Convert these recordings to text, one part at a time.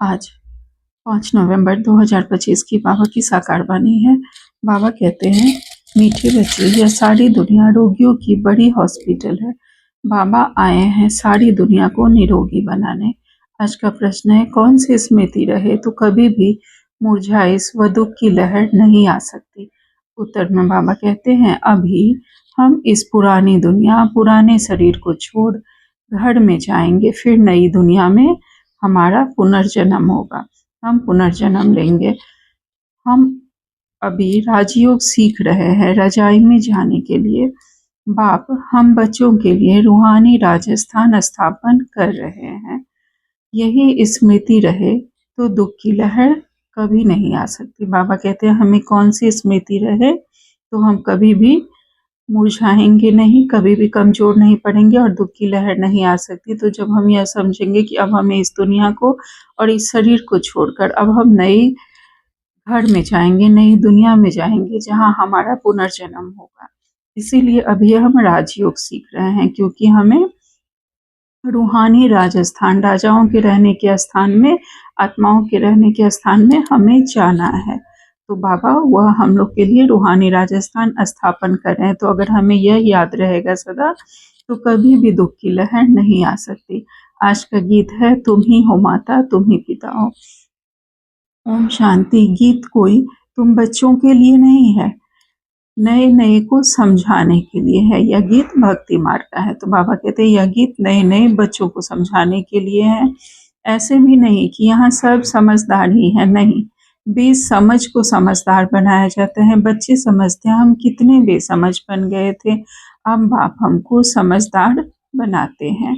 आज 5 नवंबर 2025 की बाबा की साकार वाणी है। बाबा कहते हैं, मीठे बच्चे, यह सारी दुनिया रोगियों की बड़ी हॉस्पिटल है। बाबा आए हैं सारी दुनिया को निरोगी बनाने। आज का प्रश्न है, कौन सी स्मृति रहे तो कभी भी मुरझाइश व दुख की लहर नहीं आ सकती। उत्तर में बाबा कहते हैं, अभी हम इस पुरानी दुनिया, पुराने शरीर को छोड़ घर में जाएंगे, फिर नई दुनिया में हमारा पुनर्जन्म होगा। हम पुनर्जन्म लेंगे। हम अभी राजयोग सीख रहे हैं रजाई में जाने के लिए। बाप हम बच्चों के लिए रूहानी राजस्थान स्थापन कर रहे हैं। यही स्मृति रहे तो दुख की लहर कभी नहीं आ सकती। बाबा कहते हैं, हमें कौन सी स्मृति रहे तो हम कभी भी मुरझाएंगे नहीं, कभी भी कमजोर नहीं पड़ेंगे और दुख की लहर नहीं आ सकती। तो जब हम यह समझेंगे कि अब हमें इस दुनिया को और इस शरीर को छोड़कर अब हम नए घर में जाएंगे, नई दुनिया में जाएंगे जहां हमारा पुनर्जन्म होगा। इसीलिए अभी हम राजयोग सीख रहे हैं, क्योंकि हमें रूहानी राजस्थान, राजाओं के रहने के स्थान में, आत्माओं के रहने के स्थान में हमें जाना है। तो बाबा वह हम लोग के लिए रूहानी राजस्थान स्थापन कर रहे हैं। तो अगर हमें यह याद रहेगा सदा, तो कभी भी दुख की लहर नहीं आ सकती। आज का गीत है, तुम ही हो माता, तुम ही पिता हो। ओम शांति। गीत कोई तुम बच्चों के लिए नहीं है, नए नए को समझाने के लिए है। यह गीत भक्ति मार्ग का है। तो बाबा कहते हैं, यह गीत नए नए बच्चों को समझाने के लिए है। ऐसे भी नहीं कि यहाँ सब समझदार ही है, नहीं। बेसमझ को समझदार बनाया जाता है। बच्चे समझते हैं हम कितने बेसमझ बन गए थे, अब बाप हमको समझदार बनाते हैं।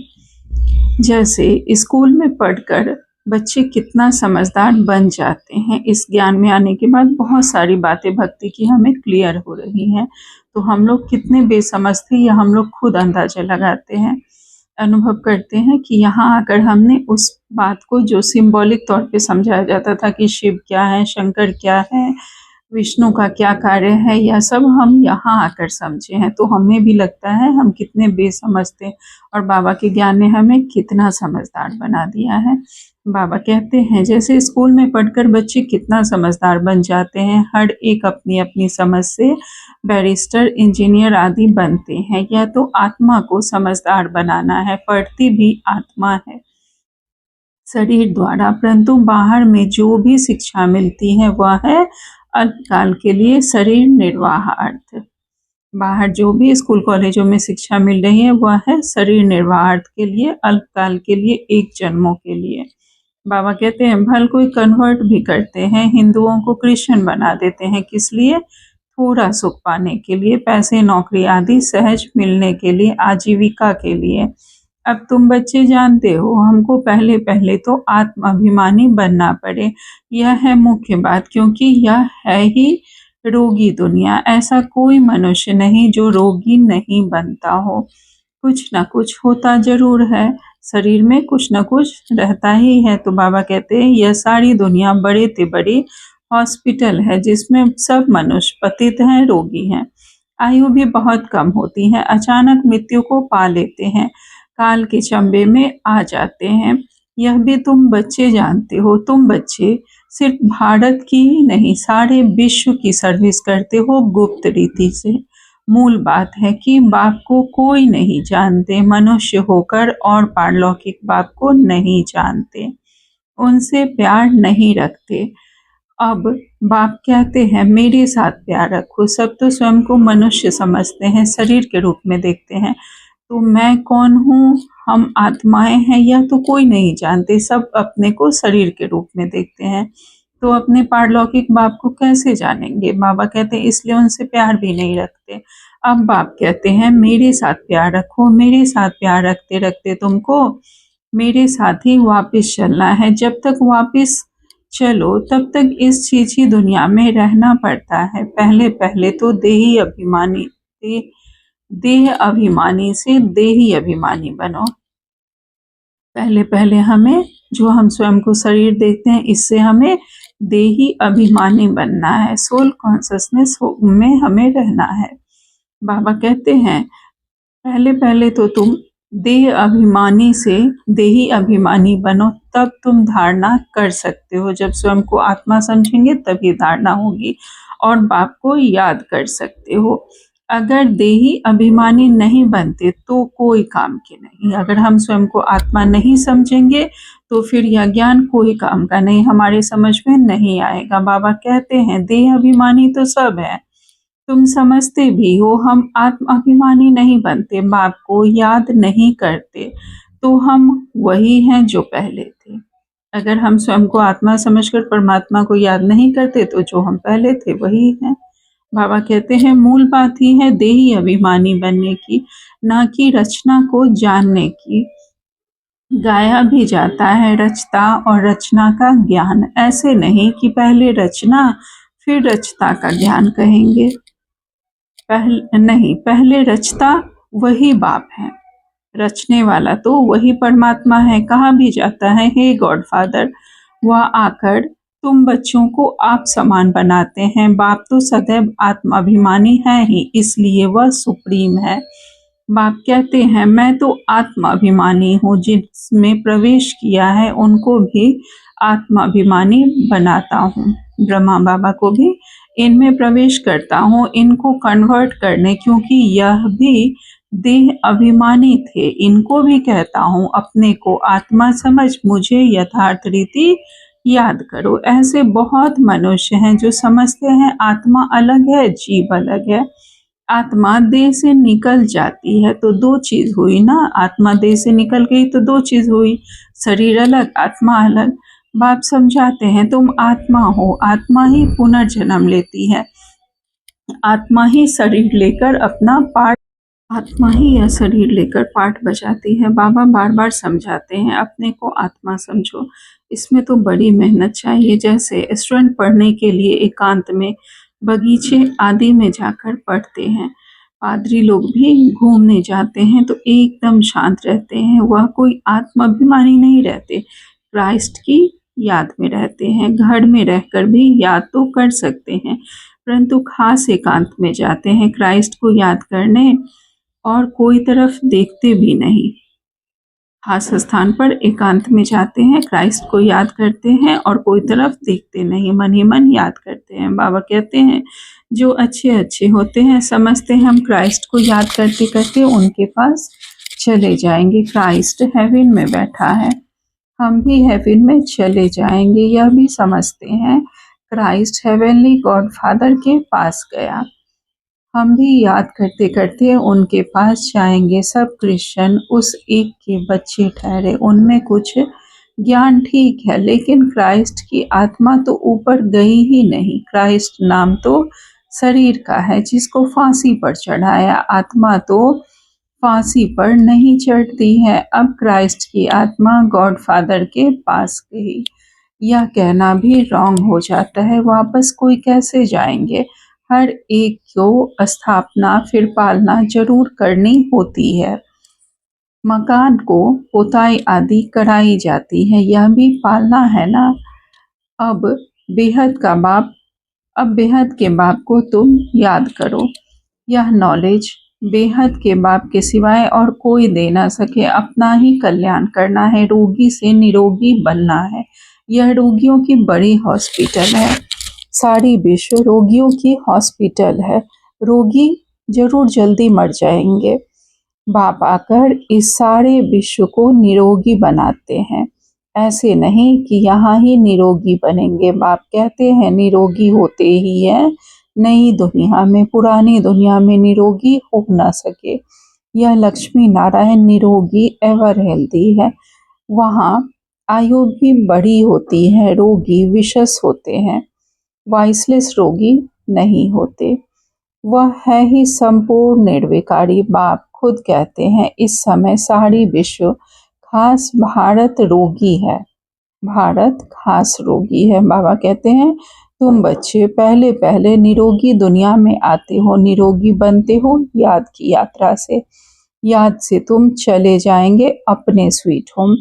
जैसे स्कूल में पढ़कर बच्चे कितना समझदार बन जाते हैं। इस ज्ञान में आने के बाद बहुत सारी बातें भक्ति की हमें क्लियर हो रही हैं। तो हम लोग कितने बेसमझ थे, यह हम लोग खुद अंदाजा लगाते हैं, अनुभव करते हैं कि यहाँ आकर हमने उस बात को, जो सिंबॉलिक तौर पे समझाया जाता था कि शिव क्या है, शंकर क्या है, विष्णु का क्या कार्य है, यह सब हम यहाँ आकर समझे हैं। तो हमें भी लगता है हम कितने बेसमझ थे और बाबा के ज्ञान ने हमें कितना समझदार बना दिया है। बाबा कहते हैं, जैसे स्कूल में पढ़कर बच्चे कितना समझदार बन जाते हैं, हर एक अपनी अपनी समझ से बैरिस्टर, इंजीनियर आदि बनते हैं। यह तो आत्मा को समझदार बनाना है, पढ़ती भी आत्मा है शरीर द्वारा, परंतु बाहर में जो भी शिक्षा मिलती है वह है अल्पकाल के लिए शरीर निर्वाह अर्थ। बाहर जो भी स्कूल कॉलेजों में शिक्षा मिल रही है वह है शरीर निर्वाह अर्थ के लिए, अल्पकाल के लिए, एक जन्मों के लिए। बाबा कहते हैं, भल कोई कन्वर्ट भी करते हैं, हिंदुओं को क्रिश्चियन बना देते हैं, किस लिए? थोड़ा सुख पाने के लिए, पैसे, नौकरी आदि सहज मिलने के लिए, आजीविका के लिए। अब तुम बच्चे जानते हो, हमको पहले पहले तो आत्माभिमानी बनना पड़े, यह है मुख्य बात, क्योंकि यह है ही रोगी दुनिया। ऐसा कोई मनुष्य नहीं जो रोगी नहीं बनता हो, कुछ न कुछ होता जरूर है, शरीर में कुछ न कुछ रहता ही है। तो बाबा कहते हैं, यह सारी दुनिया बड़े से बड़ी हॉस्पिटल है, जिसमें सब मनुष्य पतित हैं, रोगी हैं। आयु भी बहुत कम होती है, अचानक मृत्यु को पा लेते हैं, काल के चंबे में आ जाते हैं। यह भी तुम बच्चे जानते हो। तुम बच्चे सिर्फ भारत की ही नहीं, सारे विश्व की सर्विस करते हो गुप्त रीति से। मूल बात है कि बाप को कोई नहीं जानते, मनुष्य होकर, और पारलौकिक बाप को नहीं जानते, उनसे प्यार नहीं रखते। अब बाप कहते हैं, मेरे साथ प्यार रखो। सब तो स्वयं को मनुष्य समझते हैं, शरीर के रूप में देखते हैं। तो मैं कौन हूँ, हम आत्माएं हैं, यह तो कोई नहीं जानते। सब अपने को शरीर के रूप में देखते हैं, तो अपने पारलौकिक बाप को कैसे जानेंगे? बाबा कहते हैं, इसलिए उनसे प्यार भी नहीं रखते। अब बाप कहते हैं, मेरे साथ प्यार रखो। मेरे साथ प्यार रखते रखते तुमको मेरे साथ ही वापिस चलना है। जब तक वापिस चलो तब तक इस छीछी दुनिया में रहना पड़ता है। पहले पहले तो देह अभिमानी से देही अभिमानी बनो। पहले पहले हमें, जो हम स्वयं को शरीर देखते हैं, इससे हमें देही अभिमानी बनना है, सोल कॉन्शसनेस में हमें रहना है। बाबा कहते हैं, पहले पहले तो तुम देह अभिमानी से देही अभिमानी बनो, तब तुम धारणा कर सकते हो। जब स्वयं को आत्मा समझेंगे तभी धारणा होगी और बाप को याद कर सकते हो। अगर देही अभिमानी नहीं बनते तो कोई काम के नहीं। अगर हम स्वयं को आत्मा नहीं समझेंगे तो फिर यह ज्ञान कोई काम का नहीं, हमारे समझ में नहीं आएगा। बाबा कहते हैं देह अभिमानी तो सब है, तुम समझते भी हो, हम आत्म अभिमानी नहीं बनते, बाप को याद नहीं करते, तो हम वही हैं जो पहले थे। अगर हम स्वयं को आत्मा समझकर परमात्मा को याद नहीं करते तो जो हम पहले थे वही हैं। बाबा कहते हैं मूल बात ही है देही अभिमानी बनने की, ना कि रचना को जानने की। गाया भी जाता है रचता और रचना का ज्ञान, ऐसे नहीं कि पहले रचना फिर रचता का ज्ञान कहेंगे। पहले रचता वही बाप है, रचने वाला तो वही परमात्मा है। कहा भी जाता है हे गॉड फादर, वह आकर तुम बच्चों को आप समान बनाते हैं। बाप तो सदैव आत्माभिमानी है ही, इसलिए वह सुप्रीम है। बाप कहते हैं मैं तो आत्माभिमानी हूँ, जिसमें प्रवेश किया है उनको भी आत्माभिमानी बनाता हूँ। ब्रह्मा बाबा को भी इनमें प्रवेश करता हूँ, इनको कन्वर्ट करने, क्योंकि यह भी देह अभिमानी थे। इनको भी कहता हूँ अपने को आत्मा समझ, मुझे यथार्थ रीति याद करो। ऐसे बहुत मनुष्य हैं जो समझते हैं आत्मा अलग है, जीव अलग है। आत्मा देह से निकल जाती है तो दो चीज हुई ना, आत्मा देह से निकल गई तो दो चीज हुई, शरीर अलग आत्मा अलग। बाप समझाते हैं तुम आत्मा हो, आत्मा ही पुनर्जन्म लेती है, आत्मा ही शरीर लेकर अपना पाठ आत्मा ही यह शरीर लेकर पाठ बजाती है। बाबा बार बार समझाते हैं अपने को आत्मा समझो। इसमें तो बड़ी मेहनत चाहिए। जैसे स्टूडेंट पढ़ने के लिए एकांत में बगीचे आदि में जाकर पढ़ते हैं, पादरी लोग भी घूमने जाते हैं तो एकदम शांत रहते हैं, वह कोई आत्माभिमानी नहीं रहते, क्राइस्ट की याद में रहते हैं। घर में रहकर भी याद तो कर सकते हैं, परंतु खास एकांत में जाते हैं क्राइस्ट को याद करने और कोई तरफ देखते भी नहीं। खास स्थान पर एकांत में जाते हैं, क्राइस्ट को याद करते हैं और कोई तरफ देखते नहीं, मन ही मन याद करते हैं। बाबा कहते हैं जो अच्छे अच्छे होते हैं, समझते हैं हम क्राइस्ट को याद करते करते उनके पास चले जाएंगे। क्राइस्ट हेवन में बैठा है, हम भी हेवन में चले जाएंगे, यह भी समझते हैं। क्राइस्ट हेवनली गॉड फादर के पास गया, हम भी याद करते करते उनके पास जाएंगे। सब क्रिश्चियन उस एक के बच्चे ठहरे, उनमें कुछ ज्ञान ठीक है, लेकिन क्राइस्ट की आत्मा तो ऊपर गई ही नहीं। क्राइस्ट नाम तो शरीर का है जिसको फांसी पर चढ़ाया, आत्मा तो फांसी पर नहीं चढ़ती है। अब क्राइस्ट की आत्मा गॉड फादर के पास गई, यह कहना भी रॉन्ग हो जाता है। वापस कोई कैसे जाएंगे, हर एक को स्थापना फिर पालना जरूर करनी होती है। मकान को पुताई आदि कराई जाती है, यह भी पालना है ना। अब बेहद का बाप अब बेहद के बाप को तुम याद करो। यह नॉलेज बेहद के बाप के सिवाय और कोई दे ना सके। अपना ही कल्याण करना है, रोगी से निरोगी बनना है। यह रोगियों की बड़ी हॉस्पिटल है, सारी विश्व रोगियों की हॉस्पिटल है। रोगी जरूर जल्दी मर जाएंगे, बाप आकर इस सारे विश्व को निरोगी बनाते हैं। ऐसे नहीं कि यहाँ ही निरोगी बनेंगे, बाप कहते हैं निरोगी होते ही है नई दुनिया में, पुरानी दुनिया में निरोगी हो ना सके। यह लक्ष्मी नारायण निरोगी एवर हेल्दी है, वहाँ आयु भी बड़ी होती है, रोगी विशेष होते हैं, वॉइसलेस रोगी नहीं होते। वह है ही संपूर्ण निर्विकारी। बाप खुद कहते हैं इस समय सारी विश्व खास भारत रोगी है, भारत खास रोगी है। बाबा कहते हैं तुम बच्चे पहले पहले निरोगी दुनिया में आते हो, निरोगी बनते हो याद की यात्रा से। याद से तुम चले जाएंगे अपने स्वीट होम।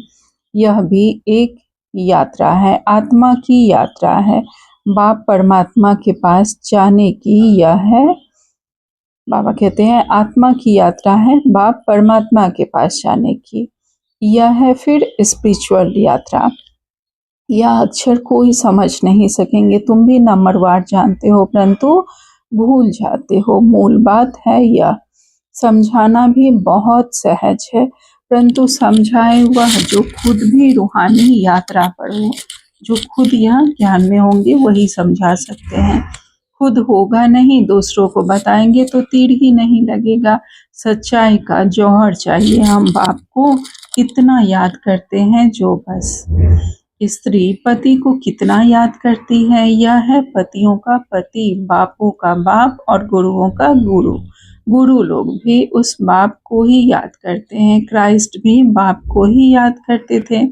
यह भी एक यात्रा है, आत्मा की यात्रा है। बाप परमात्मा के पास जाने की यह है बाबा कहते हैं आत्मा की यात्रा है बाप परमात्मा के पास जाने की। यह है फिर स्पिरिचुअल यात्रा। यह अक्षर कोई समझ नहीं सकेंगे, तुम भी नंबरवार जानते हो परंतु भूल जाते हो। मूल बात है यह। समझाना भी बहुत सहज है परंतु समझाए वह जो खुद भी रूहानी यात्रा पर हो, जो खुद यह ज्ञान में होंगे वही समझा सकते हैं। खुद होगा नहीं, दूसरों को बताएंगे तो तीर ही नहीं लगेगा। सच्चाई का जौहर चाहिए। हम बाप को कितना याद करते हैं, जो बस स्त्री पति को कितना याद करती है, यह है पतियों का पति, बापों का बाप और गुरुओं का गुरु। गुरु लोग भी उस बाप को ही याद करते हैं। क्राइस्ट भी बाप को ही याद करते थे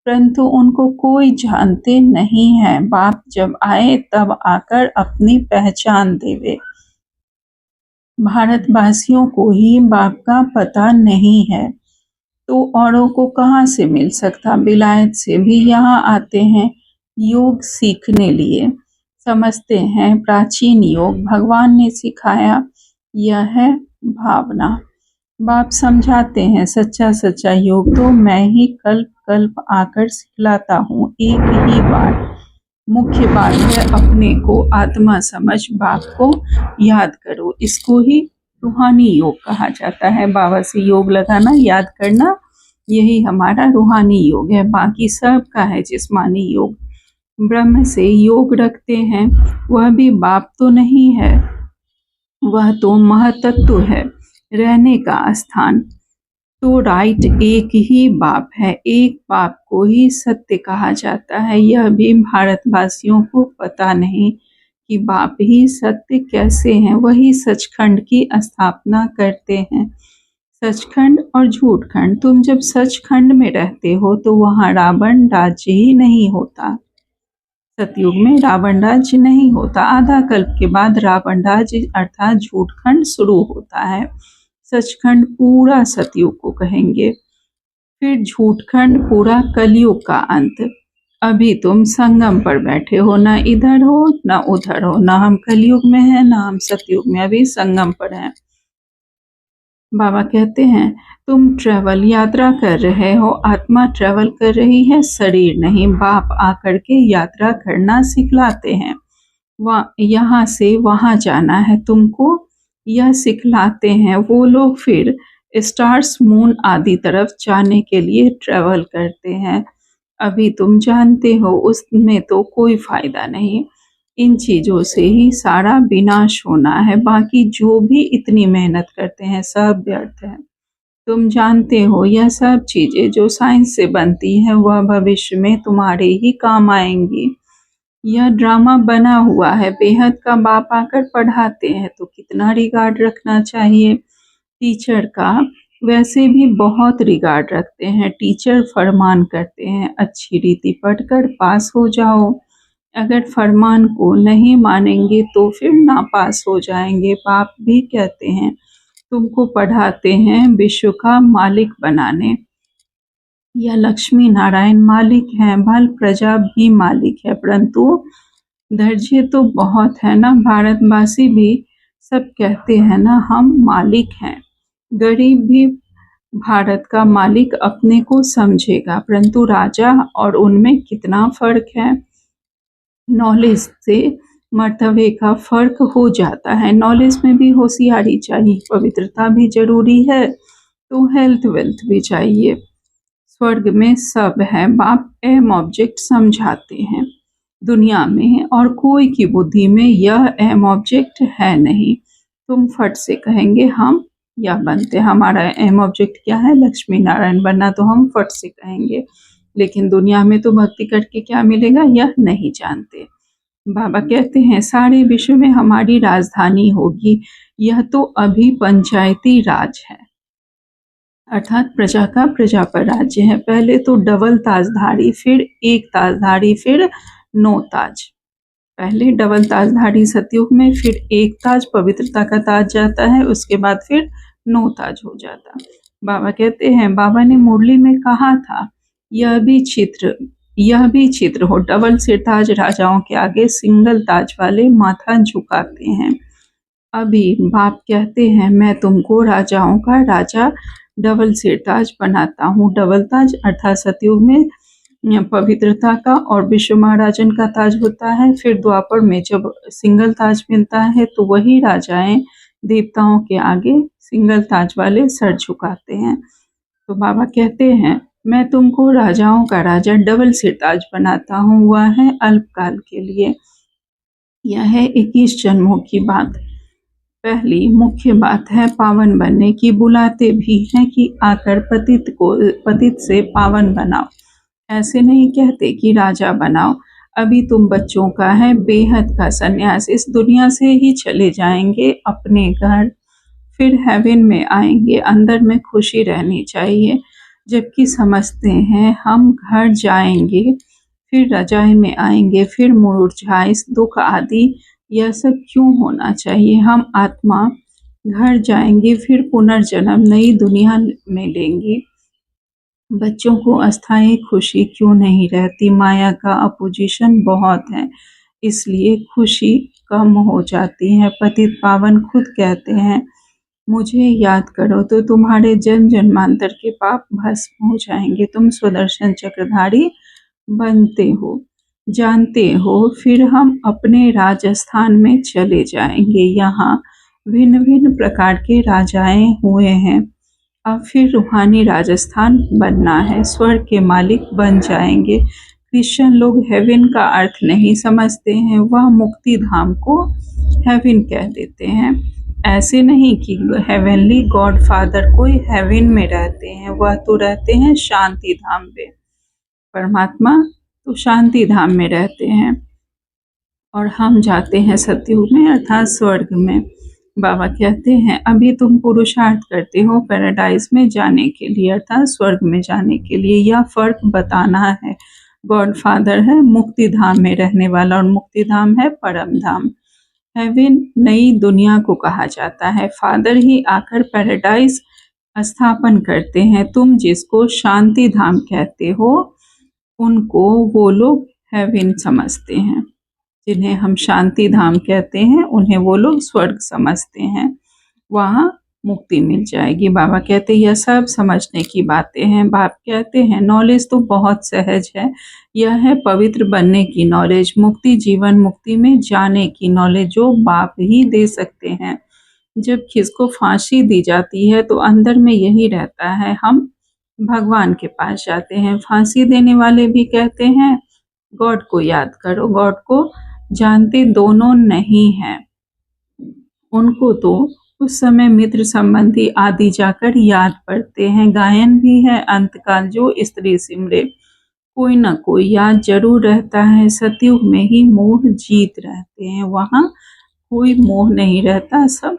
परंतु उनको कोई जानते नहीं है। बाप जब आए तब आकर अपनी पहचान देवे। भारतवासियों को ही बाप का पता नहीं है तो औरों को कहाँ से मिल सकता। विलायत से भी यहाँ आते हैं योग सीखने लिए। समझते हैं प्राचीन योग भगवान ने सिखाया, यह है भावना। बाप समझाते हैं सच्चा सच्चा योग तो मैं ही कल्प कल्प आकर सिखलाता हूँ, एक ही बार। मुख्य बात है अपने को आत्मा समझ बाप को याद करो। इसको ही रूहानी योग कहा जाता है। बाबा से योग लगाना, याद करना, यही हमारा रूहानी योग है। बाकी सब का है जिस्मानी योग। ब्रह्म से योग रखते हैं, वह भी बाप तो नहीं है, वह तो महतत्व है, रहने का स्थान। तो राइट एक ही बाप है, एक बाप को ही सत्य कहा जाता है। यह भी भारतवासियों को पता नहीं कि बाप ही सत्य कैसे हैं। वही सचखंड की स्थापना करते हैं। सचखंड और झूठखंड। तुम जब सचखंड में रहते हो तो वहाँ रावण राज्य ही नहीं होता। सतयुग में रावण राज्य नहीं होता। आधा कल्प के बाद रावण राज्य अर्थात झूठखंड शुरू होता है। सचखंड पूरा सतयुग को कहेंगे, फिर झूठखंड पूरा कलयुग का अंत। अभी तुम संगम पर बैठे हो, ना इधर हो ना उधर हो, ना हम कलयुग में हैं ना हम सतयुग में, अभी संगम पर हैं। बाबा कहते हैं तुम ट्रेवल यात्रा कर रहे हो, आत्मा ट्रेवल कर रही है, शरीर नहीं। बाप आकर के यात्रा करना सिखलाते हैं। यहाँ से वहाँ जाना है तुमको, यह सिखलाते हैं। वो लोग फिर स्टार्स मून आदि तरफ जाने के लिए ट्रेवल करते हैं। अभी तुम जानते हो उसमें तो कोई फायदा नहीं। इन चीज़ों से ही सारा विनाश होना है। बाकी जो भी इतनी मेहनत करते हैं सब व्यर्थ है। तुम जानते हो यह सब चीज़ें जो साइंस से बनती हैं वह भविष्य में तुम्हारे ही काम आएंगी। यह ड्रामा बना हुआ है। बेहद का बाप आकर पढ़ाते हैं तो कितना रिगार्ड रखना चाहिए। टीचर का वैसे भी बहुत रिगार्ड रखते हैं। टीचर फरमान करते हैं अच्छी रीति पढ़कर पास हो जाओ। अगर फरमान को नहीं मानेंगे तो फिर नापास हो जाएंगे। बाप भी कहते हैं तुमको पढ़ाते हैं विश्व का मालिक बनाने। यह लक्ष्मी नारायण मालिक हैं, भल प्रजा भी मालिक है परंतु धैर्य तो बहुत है ना। भारतवासी भी सब कहते हैं ना हम मालिक हैं। गरीब भी भारत का मालिक अपने को समझेगा परंतु राजा और उनमें कितना फर्क है। नॉलेज से मर्तबे का फर्क हो जाता है। नॉलेज में भी होशियारी चाहिए, पवित्रता भी जरूरी है तो हेल्थ वेल्थ भी चाहिए। स्वर्ग में सब है। बाप अहम ऑब्जेक्ट समझाते हैं दुनिया में और कोई की बुद्धि में यह अहम ऑब्जेक्ट है नहीं। तुम फट से कहेंगे हम यह बनते, हमारा अहम ऑब्जेक्ट क्या है, लक्ष्मी नारायण बनना, तो हम फट से कहेंगे। लेकिन दुनिया में तो भक्ति करके क्या मिलेगा यह नहीं जानते। बाबा कहते हैं सारे विश्व में हमारी राजधानी होगी। यह तो अभी पंचायती राज है अर्थात प्रजा का प्रजा पर राज्य है। पहले तो डबल ताजधारी, फिर एक ताजधारी, फिर 9 ताज। पहले डबल ताजधारी सतयुग में, फिर एक ताज पवित्रता का ताज जाता है, उसके बाद फिर 9 ताज हो जाता। बाबा कहते हैं बाबा ने मुरली में कहा था यह भी चित्र हो। डबल सिर ताज राजाओं के आगे सिंगल ताज वाले माथा झुकाते हैं। अभी बाप कहते हैं मैं तुमको राजाओं का राजा डबल सिरताज बनाता हूँ। डबल ताज अर्थात सतयुग में पवित्रता का और विश्व महाराजन का ताज होता है। फिर द्वापर में जब सिंगल ताज मिलता है तो वही राजाएं देवताओं के आगे सिंगल ताज वाले सर झुकाते हैं। तो बाबा कहते हैं मैं तुमको राजाओं का राजा डबल सिरताज बनाता हूँ, वह है अल्पकाल के लिए। यह है 21 जन्मों की बात। पहली मुख्य बात है पावन बनने की। बुलाते भी हैं कि आकर पतित से पावन बनाओ। ऐसे नहीं कहते कि राजा बनाओ। अभी तुम बच्चों का है बेहद का सन्यास, इस दुनिया से ही चले जाएंगे अपने घर, फिर हेवन में आएंगे। अंदर में खुशी रहनी चाहिए, जबकि समझते हैं हम घर जाएंगे फिर रजाई में आएंगे, फिर मुरझाइश दुख आदि यह सब क्यों होना चाहिए। हम आत्मा घर जाएंगे फिर पुनर्जन्म नई दुनिया में लेंगे। बच्चों को अस्थायी खुशी क्यों नहीं रहती। माया का अपोजिशन बहुत है, इसलिए खुशी कम हो जाती है। पतित पावन खुद कहते हैं मुझे याद करो तो तुम्हारे जन्म जन्मांतर के पाप भस्म हो जाएंगे। तुम सुदर्शन चक्रधारी बनते हो, जानते हो। फिर हम अपने राजस्थान में चले जाएंगे। यहाँ भिन्न भिन्न प्रकार के राजाएं हुए हैं। अब फिर रूहानी राजस्थान बनना है, स्वर्ग के मालिक बन जाएंगे। क्रिश्चियन लोग हेवन का अर्थ नहीं समझते हैं, वह मुक्ति धाम को हेवन कह देते हैं। ऐसे नहीं कि हेवनली गॉड फादर कोई हेवन में रहते हैं, वह तो रहते हैं शांति धाम में। परमात्मा तो शांति धाम में रहते हैं और हम जाते हैं सतयुग में अर्थात स्वर्ग में। बाबा कहते हैं अभी तुम पुरुषार्थ करते हो पैराडाइज में जाने के लिए अर्थात स्वर्ग में जाने के लिए। यह फर्क बताना है। गॉड फादर है मुक्ति धाम में रहने वाला और मुक्ति धाम है परम धाम। हेवन नई दुनिया को कहा जाता है। फादर ही आकर पैराडाइज स्थापन करते हैं। तुम जिसको शांति धाम कहते हो उनको वो लोग हेवन समझते हैं, जिन्हें हम शांति धाम कहते हैं उन्हें वो लोग स्वर्ग समझते हैं, वहाँ मुक्ति मिल जाएगी। बाबा कहते हैं यह सब समझने की बातें हैं। बाप कहते हैं नॉलेज तो बहुत सहज है, यह है पवित्र बनने की नॉलेज, मुक्ति जीवन मुक्ति में जाने की नॉलेज जो बाप ही दे सकते हैं। जब किसको फांसी दी जाती है तो अंदर में यही रहता है हम भगवान के पास जाते हैं। फांसी देने वाले भी कहते हैं गॉड को याद करो। गॉड को जानते दोनों नहीं हैं, उनको तो उस समय मित्र संबंधी आदि जाकर याद पड़ते हैं। गायन भी है अंतकाल जो स्त्री सिमरे, कोई न कोई याद जरूर रहता है। सतयुग में ही मोह जीत रहते हैं, वहाँ कोई मोह नहीं रहता, सब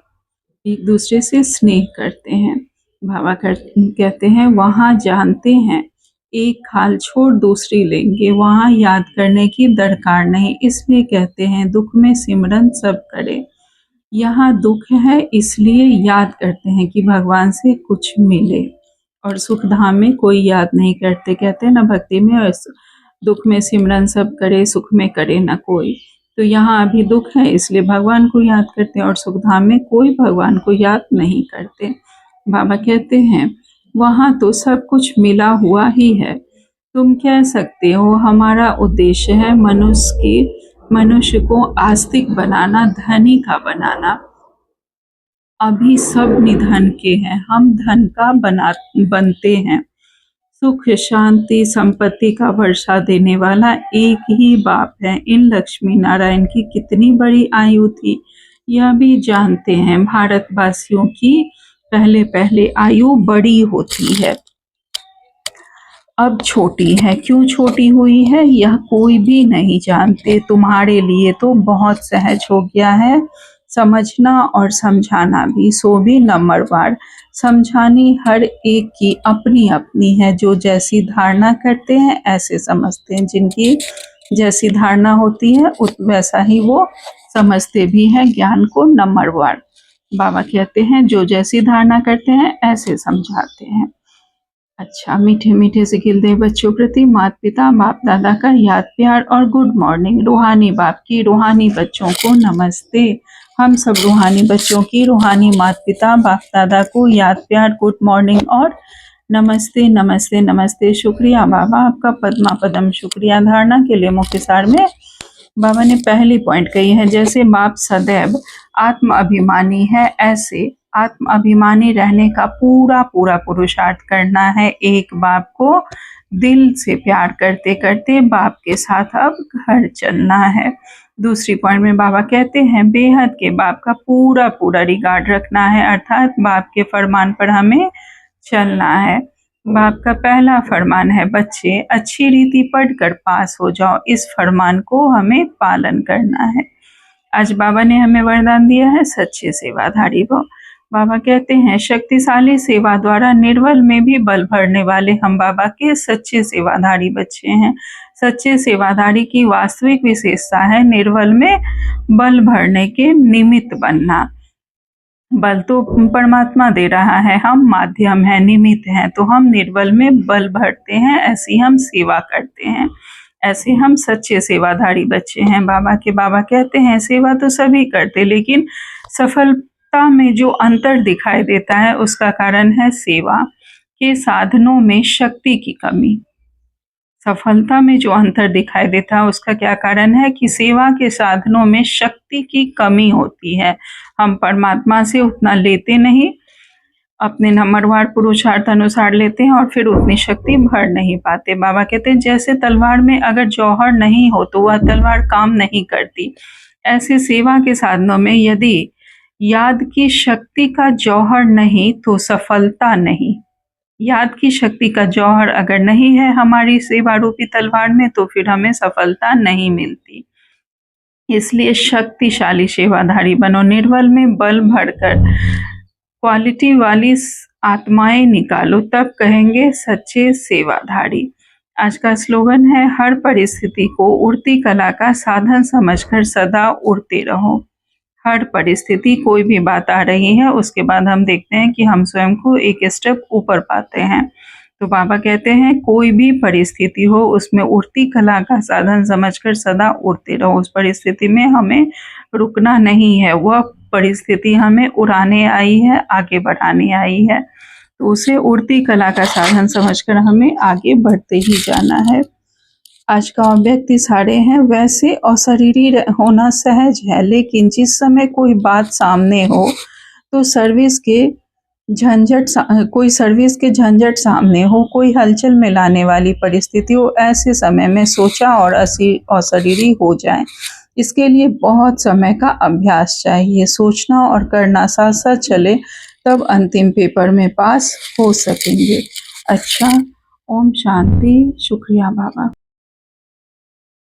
एक दूसरे से स्नेह करते हैं। बाबा कहते हैं वहाँ जानते हैं एक खाल छोड़ दूसरी लेंगे, वहाँ याद करने की दरकार नहीं, इसलिए कहते हैं दुख में सिमरन सब करे। यहाँ दुख है इसलिए याद करते हैं कि भगवान से कुछ मिले, और सुख धाम में कोई याद नहीं करते। कहते हैं ना भक्ति में और दुख में सिमरन सब करे, सुख में करे ना कोई। तो यहाँ अभी दुख है इसलिए भगवान को याद करते हैं और सुख धाम में कोई भगवान को याद नहीं करते। बाबा कहते हैं वहाँ तो सब कुछ मिला हुआ ही है। तुम कह सकते हो हमारा उद्देश्य है मनुष्य को आस्तिक बनाना, धनी का बनाना। अभी सब निधन के हैं, हम धन का बनते हैं। सुख शांति संपत्ति का वर्षा देने वाला एक ही बाप है। इन लक्ष्मी नारायण की कितनी बड़ी आयु थी यह भी जानते हैं। भारतवासियों की पहले पहले आयु बड़ी होती है, अब छोटी है। क्यों छोटी हुई है यह कोई भी नहीं जानते। तुम्हारे लिए तो बहुत सहज हो गया है समझना और समझाना भी, सो भी नंबरवार। समझानी हर एक की अपनी अपनी है, जो जैसी धारणा करते हैं ऐसे समझते हैं। जिनकी जैसी धारणा होती है वैसा ही वो समझते भी हैं ज्ञान को नंबरवार। बाबा कहते हैं जो जैसी धारणा करते हैं ऐसे समझाते हैं। अच्छा, मीठे मीठे से खिलते बच्चों प्रति माता पिता बाप दादा का याद प्यार और गुड मॉर्निंग। रूहानी बाप की रूहानी बच्चों को नमस्ते। हम सब रूहानी बच्चों की रूहानी माता पिता बाप दादा को याद प्यार गुड मॉर्निंग और नमस्ते नमस्ते नमस्ते। शुक्रिया बाबा, आपका पद्मा पदम शुक्रिया। धारणा के लिए मुख्य सार में बाबा ने पहली पॉइंट कही है, जैसे बाप सदैव आत्म अभिमानी है, ऐसे आत्म अभिमानी रहने का पूरा पूरा पुरुषार्थ करना है। एक बाप को दिल से प्यार करते करते बाप के साथ अब घर चलना है। दूसरी पॉइंट में बाबा कहते हैं, बेहद के बाप का पूरा पूरा रिगार्ड रखना है, अर्थात बाप के फरमान पर हमें चलना है। बाप का पहला फरमान है, बच्चे अच्छी रीति पढ़कर पास हो जाओ। इस फरमान को हमें पालन करना है। आज बाबा ने हमें वरदान दिया है, सच्चे सेवाधारी भव। बाबा कहते हैं, शक्तिशाली सेवा द्वारा निर्बल में भी बल भरने वाले हम बाबा के सच्चे सेवाधारी बच्चे हैं। सच्चे सेवाधारी की वास्तविक विशेषता है निर्बल में बल भरने के निमित्त बनना। बल तो परमात्मा दे रहा है, हम माध्यम हैं, निमित्त हैं, तो हम निर्बल में बल भरते हैं, ऐसी हम सेवा करते हैं, ऐसे हम सच्चे सेवाधारी बच्चे हैं। बाबा कहते हैं, सेवा तो सभी करते, लेकिन सफलता में जो अंतर दिखाई देता है उसका कारण है सेवा के साधनों में शक्ति की कमी। सफलता में जो अंतर दिखाई देता है उसका क्या कारण है कि सेवा के साधनों में शक्ति की कमी होती है। हम परमात्मा से उतना लेते नहीं, अपने नंबरवार पुरुषार्थ अनुसार लेते हैं और फिर उतनी शक्ति भर नहीं पाते। बाबा कहते हैं, जैसे तलवार में अगर जौहर नहीं हो तो वह तलवार काम नहीं करती, ऐसे सेवा के साधनों में यदि याद की शक्ति का जौहर नहीं तो सफलता नहीं। याद की शक्ति का जौहर अगर नहीं है हमारी सेवा रूपी तलवार में तो फिर हमें सफलता नहीं मिलती। इसलिए शक्तिशाली सेवाधारी बनो, निर्बल में बल भरकर क्वालिटी वाली आत्माएं निकालो, तब कहेंगे सच्चे सेवाधारी। आज का स्लोगन है, हर परिस्थिति को उड़ती कला का साधन समझकर सदा उड़ते रहो। हर परिस्थिति, कोई भी बात आ रही है उसके बाद हम देखते हैं कि हम स्वयं को एक स्टेप ऊपर पाते हैं। तो बाबा कहते हैं, कोई भी परिस्थिति हो उसमें उड़ती कला का साधन समझकर सदा उड़ते रहो। उस परिस्थिति में हमें रुकना नहीं है, वह परिस्थिति हमें उड़ाने आई है, आगे बढ़ाने आई है, तो उसे उड़ती कला का साधन समझकर हमें आगे बढ़ते ही जाना है। आज का व्यक्ति सारे हैं, वैसे अशरीरी होना सहज है, लेकिन जिस समय कोई बात सामने हो तो सर्विस के झंझट सामने हो, कोई हलचल में लाने वाली परिस्थिति हो, ऐसे समय में सोचा और अशरीरी हो जाए। इसके लिए बहुत समय का अभ्यास चाहिए। सोचना और करना साथ साथ चले तब अंतिम पेपर में पास हो सकेंगे। अच्छा, ओम शांति। शुक्रिया बाबा।